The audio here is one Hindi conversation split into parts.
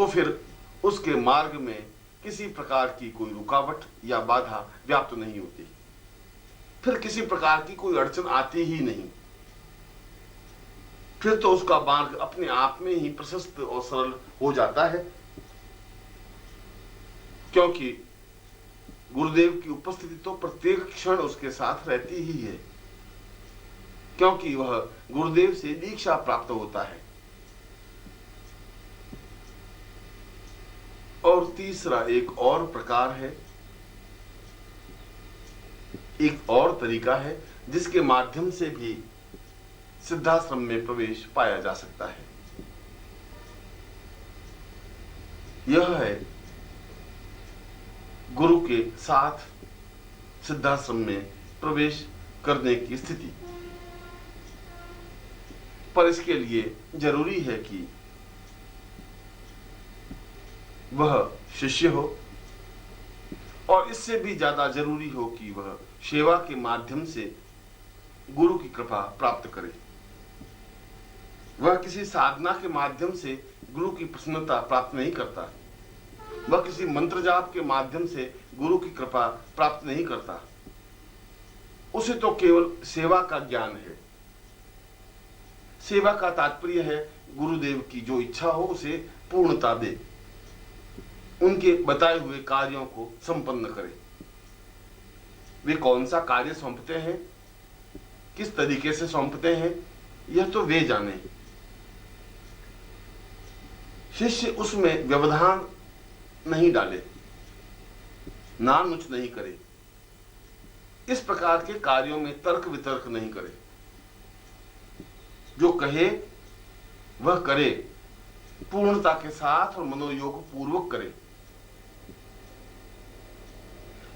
तो फिर उसके मार्ग में किसी प्रकार की कोई रुकावट या बाधा व्याप्त नहीं होती, फिर किसी प्रकार की कोई अड़चन आती ही नहीं। फिर तो उसका मार्ग अपने आप में ही प्रशस्त और सरल हो जाता है, क्योंकि गुरुदेव की उपस्थिति तो प्रत्येक क्षण उसके साथ रहती ही है, क्योंकि वह गुरुदेव से दीक्षा प्राप्त होता है। और तीसरा एक और प्रकार है, एक और तरीका है जिसके माध्यम से भी सिद्धाश्रम में प्रवेश पाया जा सकता है। यह है गुरु के साथ सिद्धाश्रम में प्रवेश करने की स्थिति। पर इसके लिए जरूरी है कि वह शिष्य हो, और इससे भी ज्यादा जरूरी हो कि वह सेवा के माध्यम से गुरु की कृपा प्राप्त करे। वह किसी साधना के माध्यम से गुरु की प्रसन्नता प्राप्त नहीं करता, वह किसी मंत्र जाप के माध्यम से गुरु की कृपा प्राप्त नहीं करता। उसे तो केवल सेवा का ज्ञान है। सेवा का तात्पर्य है गुरुदेव की जो इच्छा हो उसे पूर्णता दे, उनके बताए हुए कार्यों को संपन्न करे। वे कौन सा कार्य सौंपते हैं, किस तरीके से सौंपते हैं, यह तो वे जाने। शिष्य उसमें व्यवधान नहीं डाले, नानुच नहीं करे, इस प्रकार के कार्यों में तर्क वितर्क नहीं करे। जो कहे वह करे, पूर्णता के साथ और मनोयोग पूर्वक करे।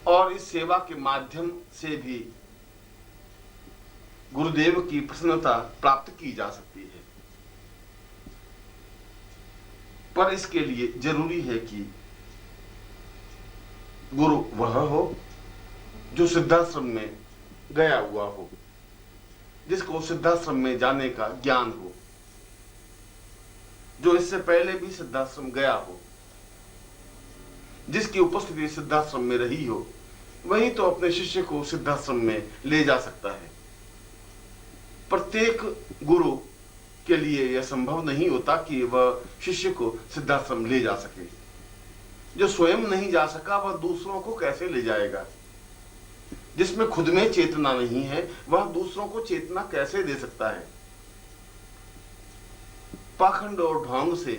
और इस सेवा के माध्यम से भी गुरुदेव की प्रसन्नता प्राप्त की जा सकती है। पर इसके लिए जरूरी है कि गुरु वह हो जो सिद्धाश्रम में गया हुआ हो, जिसको सिद्धाश्रम में जाने का ज्ञान हो, जो इससे पहले भी सिद्धाश्रम गया हो, जिसकी उपस्थिति सिद्धाश्रम में रही हो। वही तो अपने शिष्य को सिद्धाश्रम में ले जा सकता है। प्रत्येक गुरु के लिए यह संभव नहीं होता कि वह शिष्य को सिद्धाश्रम ले जा सके। जो स्वयं नहीं जा सका वह दूसरों को कैसे ले जाएगा? जिसमें खुद में चेतना नहीं है वह दूसरों को चेतना कैसे दे सकता है? पाखंड और ढोंग से,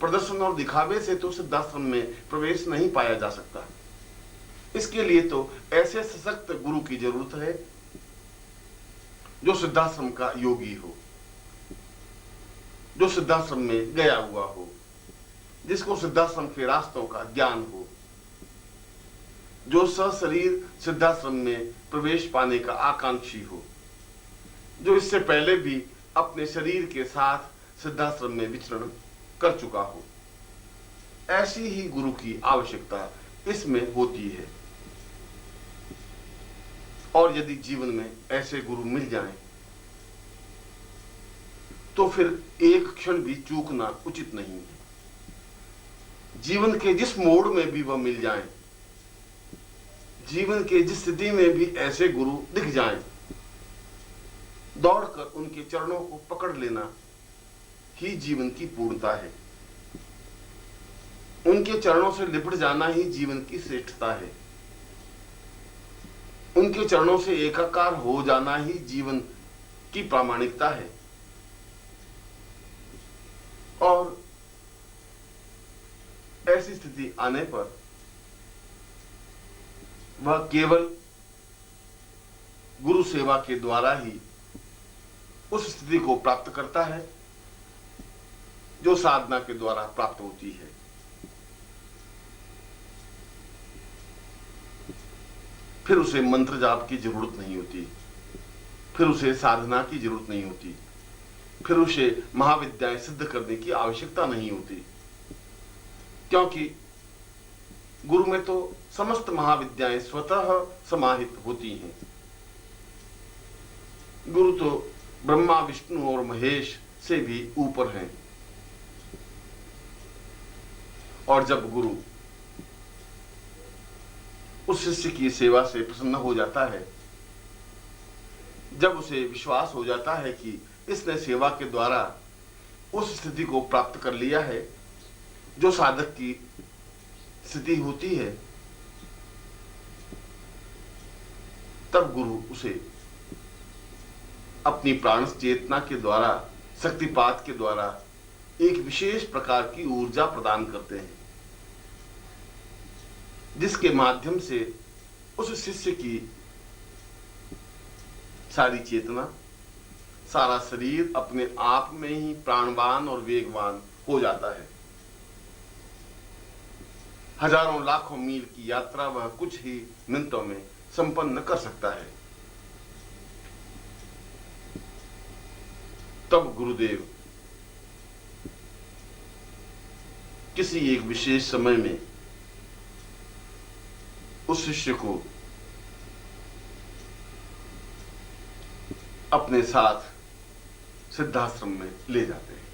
प्रदर्शन और दिखावे से तो सिद्धाश्रम में प्रवेश नहीं पाया जा सकता। इसके लिए तो ऐसे सशक्त गुरु की जरूरत है जो सिद्धाश्रम का योगी हो, जो सिद्धाश्रम में गया हुआ हो, जिसको सिद्धाश्रम के रास्तों का ज्ञान हो, जो सशरीर सिद्धाश्रम में प्रवेश पाने का आकांक्षी हो, जो इससे पहले भी अपने शरीर के साथ सिद्धाश्रम में विचरण कर चुका हो। ऐसी ही गुरु की आवश्यकता इसमें होती है। और यदि जीवन में ऐसे गुरु मिल जाएं, तो फिर एक क्षण भी चूकना उचित नहीं है। जीवन के जिस मोड़ में भी वह मिल जाएं, जीवन के जिस स्थिति में भी ऐसे गुरु दिख जाएं, दौड़कर उनके चरणों को पकड़ लेना ही जीवन की पूर्णता है। उनके चरणों से लिपट जाना ही जीवन की श्रेष्ठता है। उनके चरणों से एकाकार हो जाना ही जीवन की प्रामाणिकता है। और ऐसी स्थिति आने पर वह केवल गुरु सेवा के द्वारा ही उस स्थिति को प्राप्त करता है जो साधना के द्वारा प्राप्त होती है। फिर उसे मंत्र जाप की जरूरत नहीं होती, फिर उसे साधना की जरूरत नहीं होती, फिर उसे महाविद्याएं सिद्ध करने की आवश्यकता नहीं होती, क्योंकि गुरु में तो समस्त महाविद्याएं स्वतः समाहित होती हैं। गुरु तो ब्रह्मा, विष्णु और महेश से भी ऊपर हैं। और जब गुरु उस शिष्य की सेवा से प्रसन्न हो जाता है, जब उसे विश्वास हो जाता है कि इसने सेवा के द्वारा उस स्थिति को प्राप्त कर लिया है जो साधक की स्थिति होती है, तब गुरु उसे अपनी प्राण चेतना के द्वारा, शक्तिपात के द्वारा एक विशेष प्रकार की ऊर्जा प्रदान करते हैं, जिसके माध्यम से उस शिष्य की सारी चेतना, सारा शरीर अपने आप में ही प्राणवान और वेगवान हो जाता है। हजारों लाखों मील की यात्रा वह कुछ ही मिनटों में संपन्न कर सकता है। तब गुरुदेव किसी एक विशेष समय में उस शिष्य को अपने साथ सिद्धाश्रम में ले जाते हैं।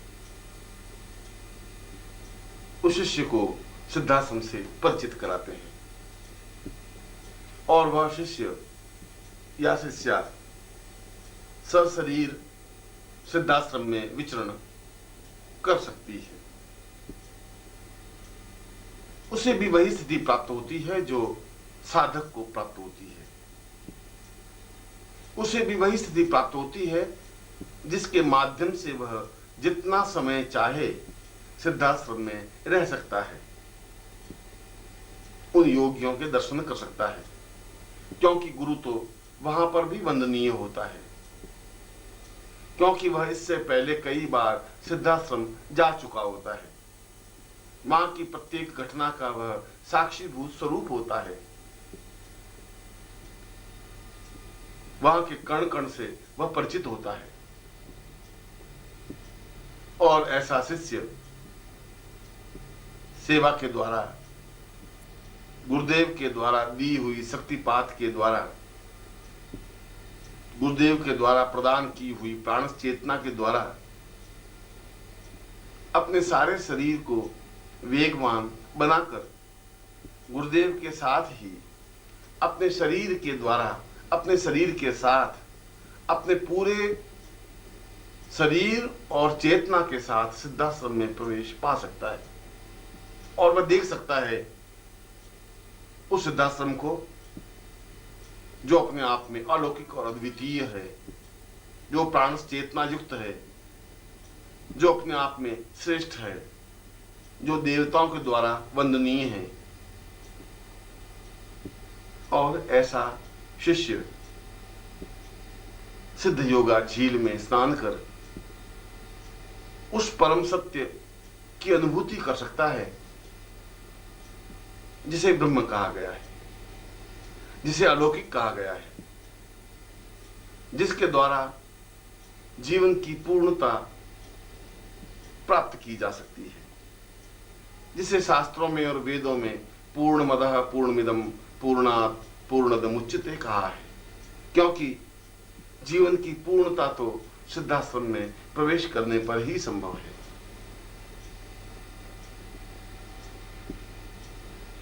उस शिष्य को सिद्धाश्रम से परिचित कराते हैं और वह शिष्य या शिष्या सशरीर सिद्धाश्रम में विचरण कर सकती है। उसे भी वही स्थिति प्राप्त होती है जो साधक को प्राप्त होती है। उसे भी वही स्थिति प्राप्त होती है जिसके माध्यम से वह जितना समय चाहे सिद्धाश्रम में रह सकता है, उन योगियों के दर्शन कर सकता है, क्योंकि गुरु तो वहां पर भी वंदनीय होता है, क्योंकि वह इससे पहले कई बार सिद्धाश्रम जा चुका होता है। मां की प्रत्येक घटना का वह साक्षीभूत स्वरूप होता है। वहां के कण कण से वह परिचित होता है और ऐसा शिष्य सेवा के द्वारा, गुरुदेव के द्वारा दी हुई शक्तिपात के द्वारा, गुरुदेव के द्वारा प्रदान की हुई प्राण चेतना के द्वारा अपने सारे शरीर को वेगवान बनाकर गुरुदेव के साथ ही अपने शरीर के द्वारा, अपने शरीर के साथ, अपने पूरे शरीर और चेतना के साथ सिद्धाश्रम में प्रवेश पा सकता है और वह देख सकता है उस सिद्धाश्रम को जो अपने आप में अलौकिक और अद्वितीय है, जो प्राण चेतना युक्त है, जो अपने आप में श्रेष्ठ है, जो देवताओं के द्वारा वंदनीय है। और ऐसा शिष्य सिद्ध योगा झील में स्नान कर उस परम सत्य की अनुभूति कर सकता है जिसे ब्रह्म कहा गया है, जिसे अलौकिक कहा गया है, जिसके द्वारा जीवन की पूर्णता प्राप्त की जा सकती है, जिसे शास्त्रों में और वेदों में पूर्णमदः पूर्णमिदं पूर्णात् पूर्णदमुच्यते कहा है, क्योंकि जीवन की पूर्णता तो सिद्धाश्रम में प्रवेश करने पर ही संभव है।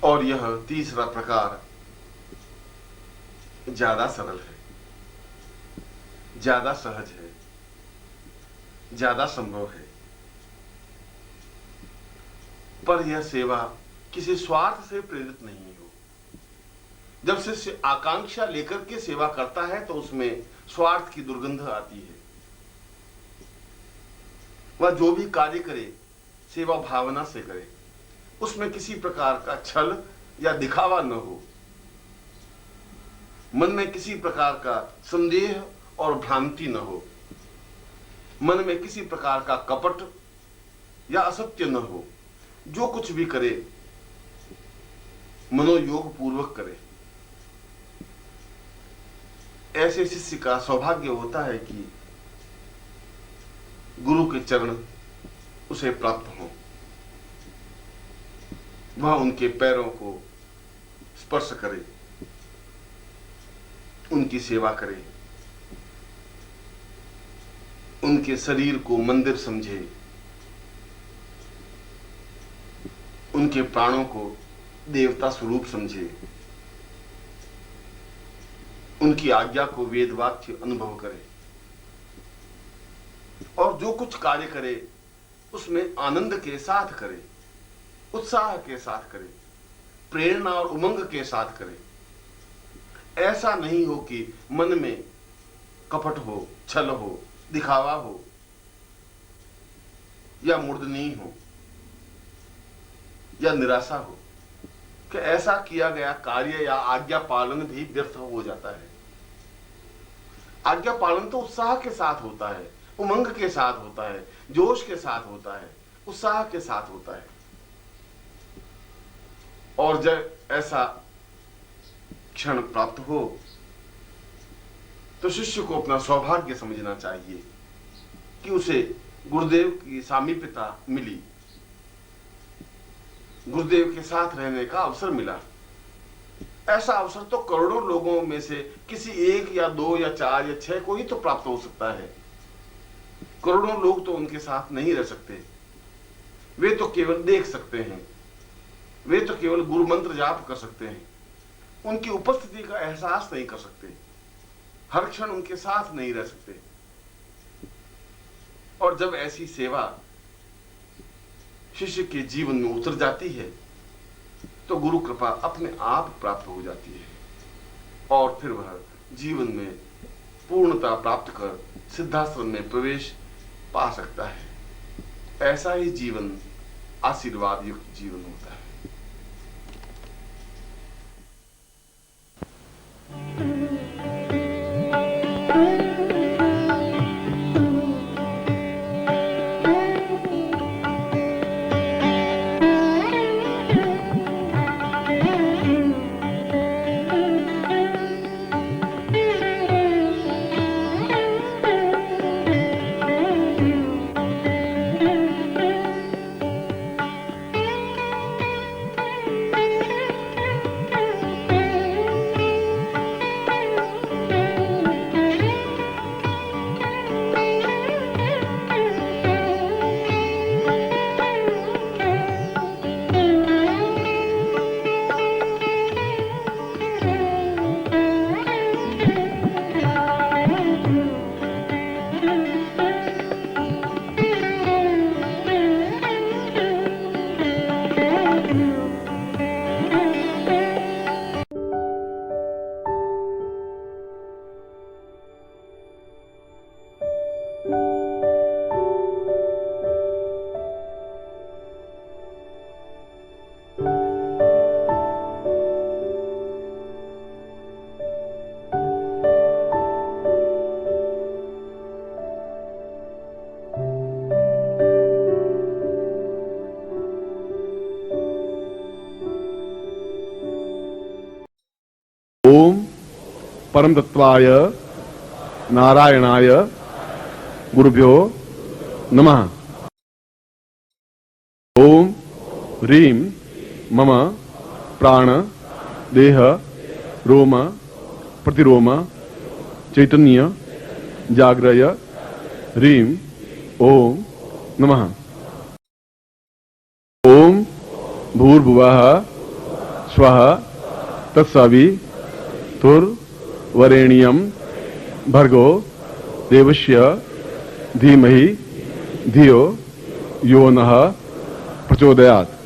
और यह तीसरा प्रकार ज्यादा सरल है, ज्यादा सहज है, ज्यादा संभव है, पर यह सेवा किसी स्वार्थ से प्रेरित नहीं हो। जब शिष्य आकांक्षा लेकर के सेवा करता है तो उसमें स्वार्थ की दुर्गंध आती है। वह जो भी कार्य करे सेवा भावना से करे, उसमें किसी प्रकार का छल या दिखावा न हो, मन में किसी प्रकार का संदेह और भ्रांति न हो, मन में किसी प्रकार का कपट या असत्य न हो। जो कुछ भी करे मनोयोग पूर्वक करे। ऐसे शिष्य का सौभाग्य होता है कि गुरु के चरण उसे प्राप्त हों, वह उनके पैरों को स्पर्श करे, उनकी सेवा करे, उनके शरीर को मंदिर समझे, उनके प्राणों को देवता स्वरूप समझे, उनकी आज्ञा को वेद वाक्य अनुभव करे और जो कुछ कार्य करे उसमें आनंद के साथ करे, उत्साह के साथ करे, प्रेरणा और उमंग के साथ करे। ऐसा नहीं हो कि मन में कपट हो, छल हो, दिखावा हो या मुर्दनी हो या निराशा हो कि ऐसा किया गया कार्य या आज्ञा पालन भी व्यर्थ हो जाता है। आज्ञा पालन तो उत्साह के साथ होता है, उमंग के साथ होता है, जोश के साथ होता है, उत्साह के साथ होता है। और जब ऐसा क्षण प्राप्त हो तो शिष्य को अपना सौभाग्य समझना चाहिए कि उसे गुरुदेव की सामीप्यता मिली, गुरुदेव के साथ रहने का अवसर मिला। ऐसा अवसर तो करोड़ों लोगों में से किसी एक या दो या चार या छह को ही तो प्राप्त हो सकता है। करोड़ों लोग तो उनके साथ नहीं रह सकते, वे तो केवल देख सकते हैं, वे तो केवल गुरु मंत्र जाप कर सकते हैं, उनकी उपस्थिति का एहसास नहीं कर सकते, हर क्षण उनके साथ नहीं रह सकते। और जब ऐसी सेवा शिष्य के जीवन में उतर जाती है तो गुरु कृपा अपने आप प्राप्त हो जाती है और फिर वह जीवन में पूर्णता प्राप्त कर सिद्धाश्रम में प्रवेश पा सकता है। ऐसा ही जीवन आशीर्वाद युक्त जीवन होता है। ओम परम तत्वाय नारायणाय गुरुभ्यो नमः। ओम ह्रीं मम प्राण देह रोम प्रतिरोम चैतन्य जाग्रय ह्रीं ओम नमः। ओम भूर्भुवः स्वः तत्सवितुर्वरेण्यं भर्गो देवस्य धीमहि धियो यो नः प्रचोदयात्।